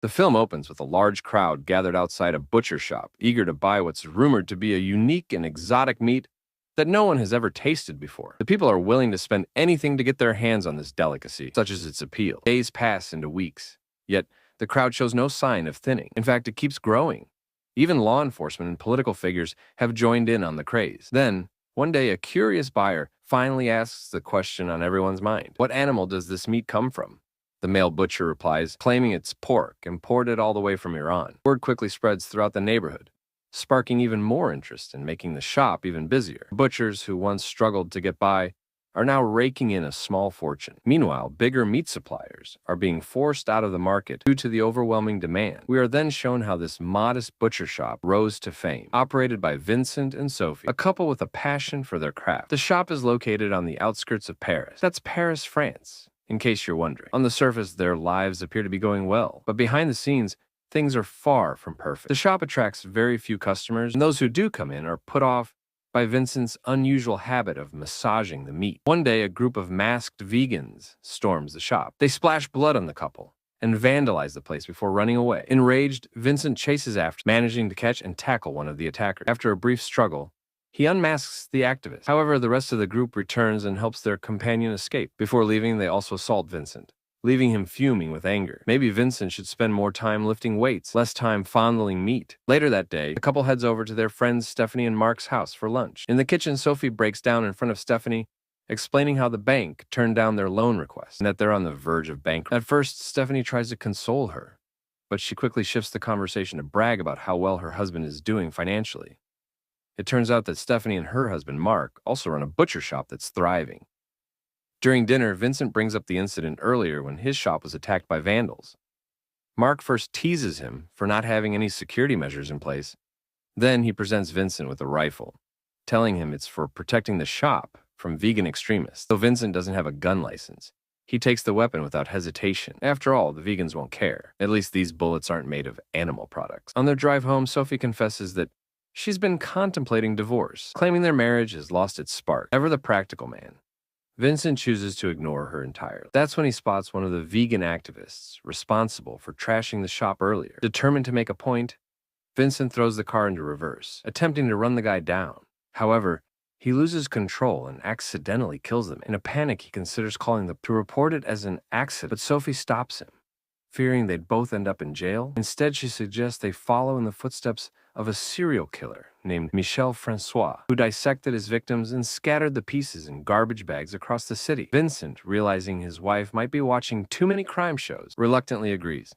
The film opens with a large crowd gathered outside a butcher shop, eager to buy what's rumored to be a unique and exotic meat that no one has ever tasted before. The people are willing to spend anything to get their hands on this delicacy, such as its appeal. Days pass into weeks, yet the crowd shows no sign of thinning. In fact, it keeps growing. Even law enforcement and political figures have joined in on the craze. Then, one day, a curious buyer finally asks the question on everyone's mind. What animal does this meat come from? The male butcher replies, claiming it's pork, imported all the way from Iran. Word quickly spreads throughout the neighborhood, sparking even more interest and making the shop even busier. Butchers who once struggled to get by are now raking in a small fortune. Meanwhile, bigger meat suppliers are being forced out of the market due to the overwhelming demand. We are then shown how this modest butcher shop rose to fame, operated by Vincent and Sophie, a couple with a passion for their craft. The shop is located on the outskirts of Paris. That's Paris, France, in case you're wondering. On the surface, their lives appear to be going well, but behind the scenes, things are far from perfect. The shop attracts very few customers, and those who do come in are put off by Vincent's unusual habit of massaging the meat. One day, a group of masked vegans storms the shop. They splash blood on the couple and vandalize the place before running away. Enraged, Vincent chases after, managing to catch and tackle one of the attackers. After a brief struggle, he unmasks the activist. However, the rest of the group returns and helps their companion escape. Before leaving, they also assault Vincent, leaving him fuming with anger. Maybe Vincent should spend more time lifting weights, less time fondling meat. Later that day, the couple heads over to their friends Stephanie and Mark's house for lunch. In the kitchen, Sophie breaks down in front of Stephanie, explaining how the bank turned down their loan request and that they're on the verge of bankruptcy. At first, Stephanie tries to console her, but she quickly shifts the conversation to brag about how well her husband is doing financially. It turns out that Stephanie and her husband, Mark, also run a butcher shop that's thriving. During dinner, Vincent brings up the incident earlier when his shop was attacked by vandals. Mark first teases him for not having any security measures in place. Then he presents Vincent with a rifle, telling him it's for protecting the shop from vegan extremists. Though Vincent doesn't have a gun license, he takes the weapon without hesitation. After all, the vegans won't care. At least these bullets aren't made of animal products. On their drive home, Sophie confesses that she's been contemplating divorce, claiming their marriage has lost its spark. Ever the practical man, Vincent chooses to ignore her entirely. That's when he spots one of the vegan activists responsible for trashing the shop earlier. Determined to make a point, Vincent throws the car into reverse, attempting to run the guy down. However, he loses control and accidentally kills them. In a panic, he considers calling them to report it as an accident, but Sophie stops him, fearing they'd both end up in jail. Instead, she suggests they follow in the footsteps of a serial killer named Michel Francois, who dissected his victims and scattered the pieces in garbage bags across the city. Vincent, realizing his wife might be watching too many crime shows, reluctantly agrees.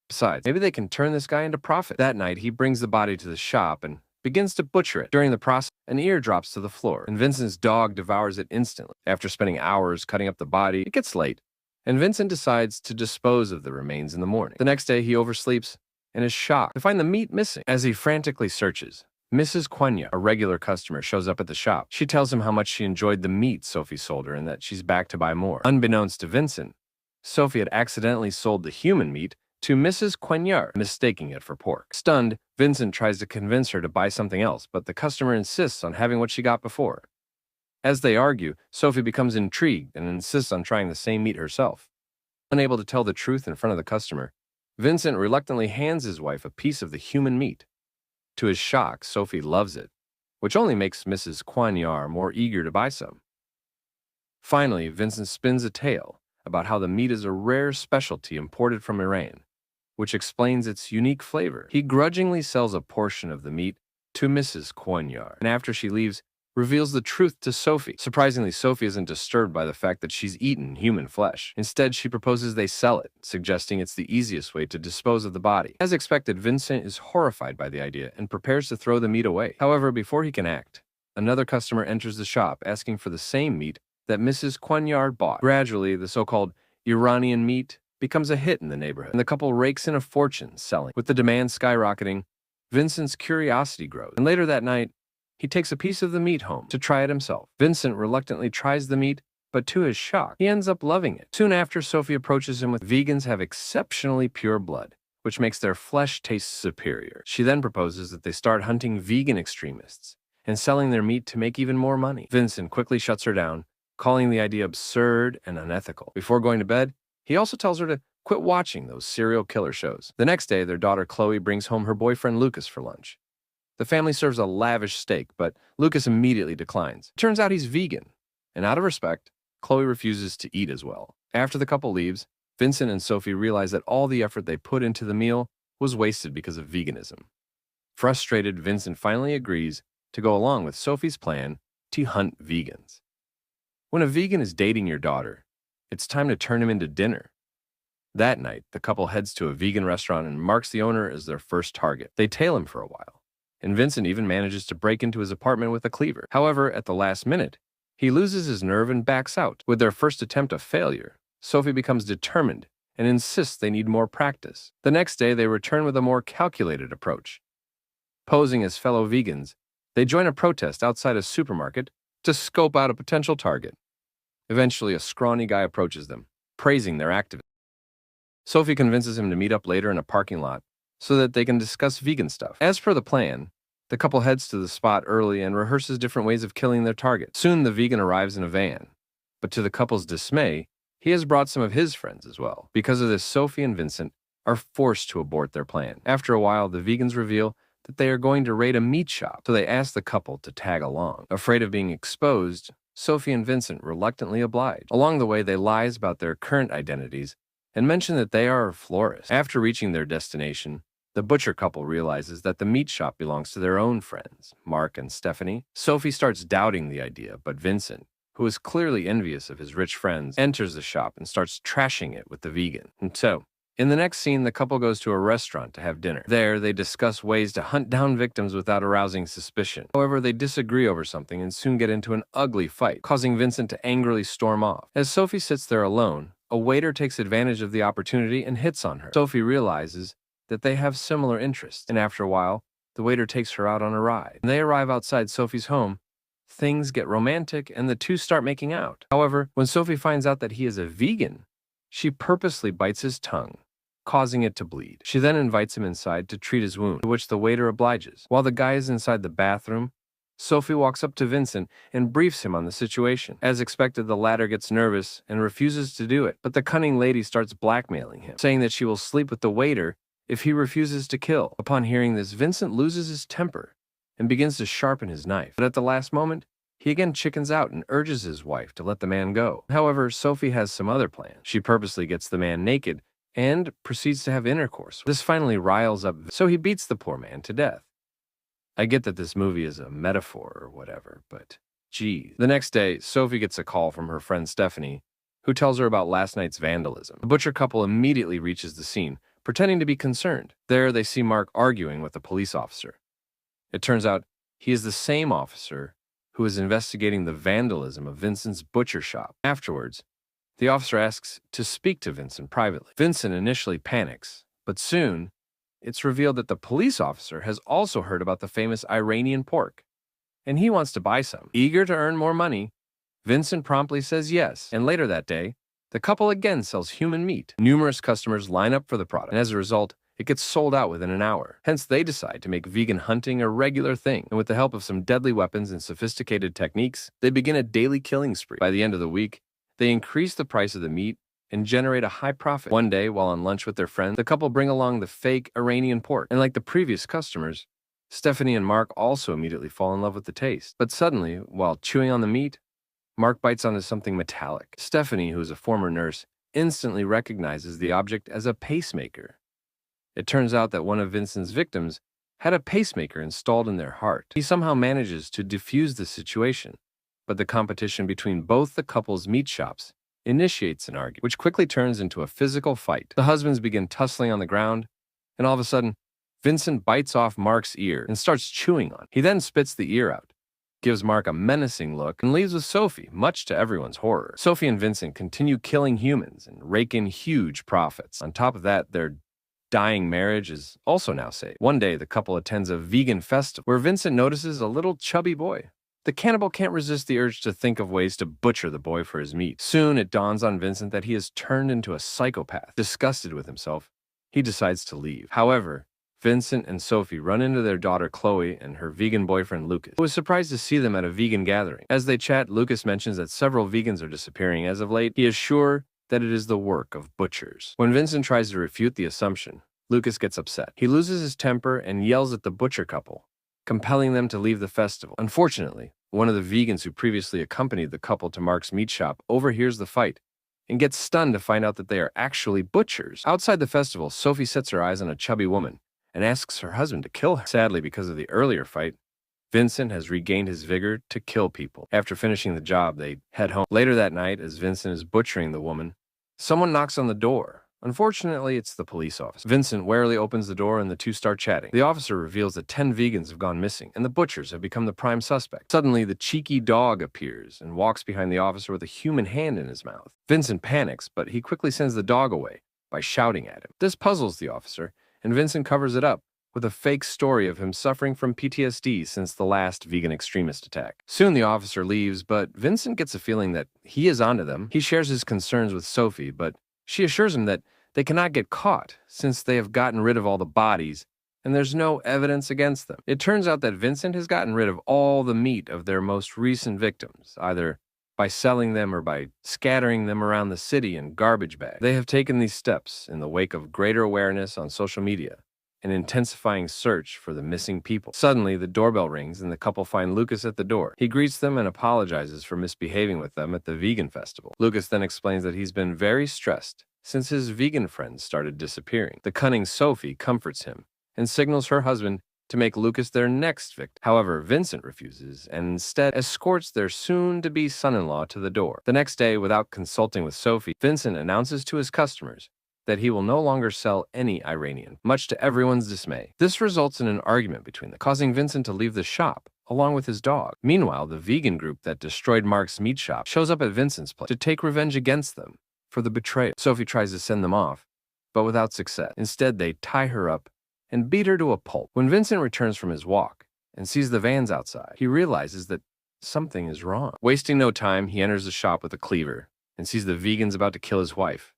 Besides, maybe they can turn this guy into profit. That night, he brings the body to the shop and begins to butcher it. During the process, an ear drops to the floor, and Vincent's dog devours it instantly. After spending hours cutting up the body, it gets late, and Vincent decides to dispose of the remains in the morning. The next day, he oversleeps and is shocked to find the meat missing. As he frantically searches, Mrs. Quenya, a regular customer, shows up at the shop. She tells him how much she enjoyed the meat Sophie sold her and that she's back to buy more. Unbeknownst to Vincent, Sophie had accidentally sold the human meat to Mrs. Quenya, mistaking it for pork. Stunned, Vincent tries to convince her to buy something else, but the customer insists on having what she got before. As they argue, Sophie becomes intrigued and insists on trying the same meat herself. Unable to tell the truth in front of the customer, Vincent reluctantly hands his wife a piece of the human meat. To his shock, Sophie loves it, which only makes Mrs. Quenya more eager to buy some. Finally, Vincent spins a tale about how the meat is a rare specialty imported from Iran, which explains its unique flavor. He grudgingly sells a portion of the meat to Mrs. Quenya, and after she leaves, reveals the truth to Sophie. Surprisingly, Sophie isn't disturbed by the fact that she's eaten human flesh. Instead, she proposes they sell it, suggesting it's the easiest way to dispose of the body. As expected, Vincent is horrified by the idea and prepares to throw the meat away. However, before he can act, another customer enters the shop asking for the same meat that Mrs. Quenya bought. Gradually, the so-called Iranian meat becomes a hit in the neighborhood, and the couple rakes in a fortune selling. With the demand skyrocketing, Vincent's curiosity grows, and later that night, he takes a piece of the meat home to try it himself. Vincent reluctantly tries the meat, but to his shock, he ends up loving it. Soon after, Sophie approaches him with vegans have exceptionally pure blood, which makes their flesh taste superior. She then proposes that they start hunting vegan extremists and selling their meat to make even more money. Vincent quickly shuts her down, calling the idea absurd and unethical. Before going to bed, he also tells her to Quit watching those serial killer shows. The next day, their daughter Chloe brings home her boyfriend Lucas for lunch. The family serves a lavish steak, but Lucas immediately declines. It turns out he's vegan, and out of respect, Chloe refuses to eat as well. After the couple leaves, Vincent and Sophie realize that all the effort they put into the meal was wasted because of veganism. Frustrated, Vincent finally agrees to go along with Sophie's plan to hunt vegans. When a vegan is dating your daughter, it's time to turn him into dinner. That night, the couple heads to a vegan restaurant and marks the owner as their first target. They tail him for a while, and Vincent even manages to break into his apartment with a cleaver. However, at the last minute, he loses his nerve and backs out. With their first attempt a failure, Sophie becomes determined and insists they need more practice. The next day, they return with a more calculated approach. Posing as fellow vegans, they join a protest outside a supermarket to scope out a potential target. Eventually, a scrawny guy approaches them, praising their activism. Sophie convinces him to meet up later in a parking lot so that they can discuss vegan stuff. As per the plan, the couple heads to the spot early and rehearses different ways of killing their target. Soon, the vegan arrives in a van, but to the couple's dismay, he has brought some of his friends as well. Because of this, Sophie and Vincent are forced to abort their plan. After a while, the vegans reveal that they are going to raid a meat shop, so they ask the couple to tag along. Afraid of being exposed, Sophie and Vincent reluctantly oblige. Along the way, they lie about their current identities and mention that they are florists. After reaching their destination, the butcher couple realizes that the meat shop belongs to their own friends, Mark and Stephanie. Sophie starts doubting the idea, but Vincent, who is clearly envious of his rich friends, enters the shop and starts trashing it with the vegan. And so, in the next scene, the couple goes to a restaurant to have dinner. There, they discuss ways to hunt down victims without arousing suspicion. However, they disagree over something and soon get into an ugly fight, causing Vincent to angrily storm off. As Sophie sits there alone, a waiter takes advantage of the opportunity and hits on her. Sophie realizes that they have similar interests, and after a while, the waiter takes her out on a ride. When they arrive outside Sophie's home, things get romantic and the two start making out. However, when Sophie finds out that he is a vegan, she purposely bites his tongue, causing it to bleed. She then invites him inside to treat his wound, to which the waiter obliges. While the guy is inside the bathroom, Sophie walks up to Vincent and briefs him on the situation. As expected, the latter gets nervous and refuses to do it, but the cunning lady starts blackmailing him, saying that she will sleep with the waiter if he refuses to kill. Upon hearing this, Vincent loses his temper and begins to sharpen his knife. But at the last moment, he again chickens out and urges his wife to let the man go. However, Sophie has some other plans. She purposely gets the man naked and proceeds to have intercourse. This finally riles up, so he beats the poor man to death. I get that this movie is a metaphor or whatever, but geez. The next day, Sophie gets a call from her friend Stephanie, who tells her about last night's vandalism. The butcher couple immediately reaches the scene, pretending to be concerned. There, they see Mark arguing with a police officer. It turns out he is the same officer who is investigating the vandalism of Vincent's butcher shop. Afterwards, the officer asks to speak to Vincent privately. Vincent initially panics, but soon, it's revealed that the police officer has also heard about the famous Iranian pork, and he wants to buy some. Eager to earn more money, Vincent promptly says yes, and later that day, the couple again sells human meat. Numerous customers line up for the product, and as a result, it gets sold out within an hour. Hence, they decide to make vegan hunting a regular thing, and with the help of some deadly weapons and sophisticated techniques, they begin a daily killing spree. By the end of the week, they increase the price of the meat and generate a high profit. One day, while on lunch with their friends, the couple bring along the fake Iranian pork. And like the previous customers, Stephanie and Mark also immediately fall in love with the taste. But suddenly, while chewing on the meat, Mark bites onto something metallic. Stephanie, who is a former nurse, instantly recognizes the object as a pacemaker. It turns out that one of Vincent's victims had a pacemaker installed in their heart. He somehow manages to defuse the situation, but the competition between both the couple's meat shops initiates an argument, which quickly turns into a physical fight. The husbands begin tussling on the ground, and all of a sudden, Vincent bites off Mark's ear and starts chewing on it. He then spits the ear out, gives Mark a menacing look, and leaves with Sophie, much to everyone's horror. Sophie and Vincent continue killing humans and rake in huge profits. On top of that, their dying marriage is also now saved. One day, the couple attends a vegan festival where Vincent notices a little chubby boy. The cannibal can't resist the urge to think of ways to butcher the boy for his meat. Soon, it dawns on Vincent that he has turned into a psychopath. Disgusted with himself, he decides to leave. However, Vincent and Sophie run into their daughter Chloe and her vegan boyfriend Lucas, who is surprised to see them at a vegan gathering. As they chat, Lucas mentions that several vegans are disappearing as of late. He is sure that it is the work of butchers. When Vincent tries to refute the assumption, Lucas gets upset. He loses his temper and yells at the butcher couple, compelling them to leave the festival. Unfortunately, one of the vegans who previously accompanied the couple to Mark's meat shop overhears the fight and gets stunned to find out that they are actually butchers. Outside the festival, Sophie sets her eyes on a chubby woman and asks her husband to kill her. Sadly, because of the earlier fight, Vincent has regained his vigor to kill people. After finishing the job, they head home. Later that night, as Vincent is butchering the woman, someone knocks on the door. Unfortunately, it's the police officer. Vincent warily opens the door and the two start chatting. The officer reveals that 10 vegans have gone missing, and the butchers have become the prime suspect. Suddenly, the cheeky dog appears and walks behind the officer with a human hand in his mouth. Vincent panics, but he quickly sends the dog away by shouting at him. This puzzles the officer, and Vincent covers it up with a fake story of him suffering from PTSD since the last vegan extremist attack. Soon the officer leaves, but Vincent gets a feeling that he is onto them. He shares his concerns with Sophie, but she assures him that they cannot get caught since they have gotten rid of all the bodies and there's no evidence against them. It turns out that Vincent has gotten rid of all the meat of their most recent victims, either by selling them or by scattering them around the city in garbage bags. They have taken these steps in the wake of greater awareness on social media, an intensifying search for the missing people. Suddenly, the doorbell rings and the couple find Lucas at the door. He greets them and apologizes for misbehaving with them at the vegan festival. Lucas then explains that he's been very stressed since his vegan friends started disappearing. The cunning Sophie comforts him and signals her husband to make Lucas their next victim. However, Vincent refuses and instead escorts their soon-to-be son-in-law to the door. The next day, without consulting with Sophie, Vincent announces to his customers that he will no longer sell any Iranian, much to everyone's dismay. This results in an argument between them, causing Vincent to leave the shop, along with his dog. Meanwhile, the vegan group that destroyed Mark's meat shop shows up at Vincent's place to take revenge against them for the betrayal. Sophie tries to send them off, but without success. Instead, they tie her up and beat her to a pulp. When Vincent returns from his walk and sees the vans outside, he realizes that something is wrong. Wasting no time, he enters the shop with a cleaver and sees the vegans about to kill his wife.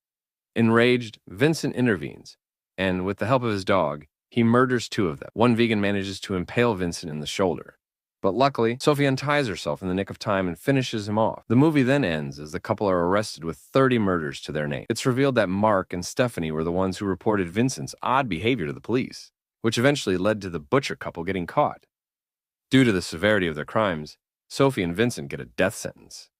Enraged, Vincent intervenes, and with the help of his dog, he murders 2 of them. One vegan manages to impale Vincent in the shoulder, but luckily, Sophie unties herself in the nick of time and finishes him off. The movie then ends as the couple are arrested with 30 murders to their name. It's revealed that Mark and Stephanie were the ones who reported Vincent's odd behavior to the police, which eventually led to the butcher couple getting caught. Due to the severity of their crimes, Sophie and Vincent get a death sentence.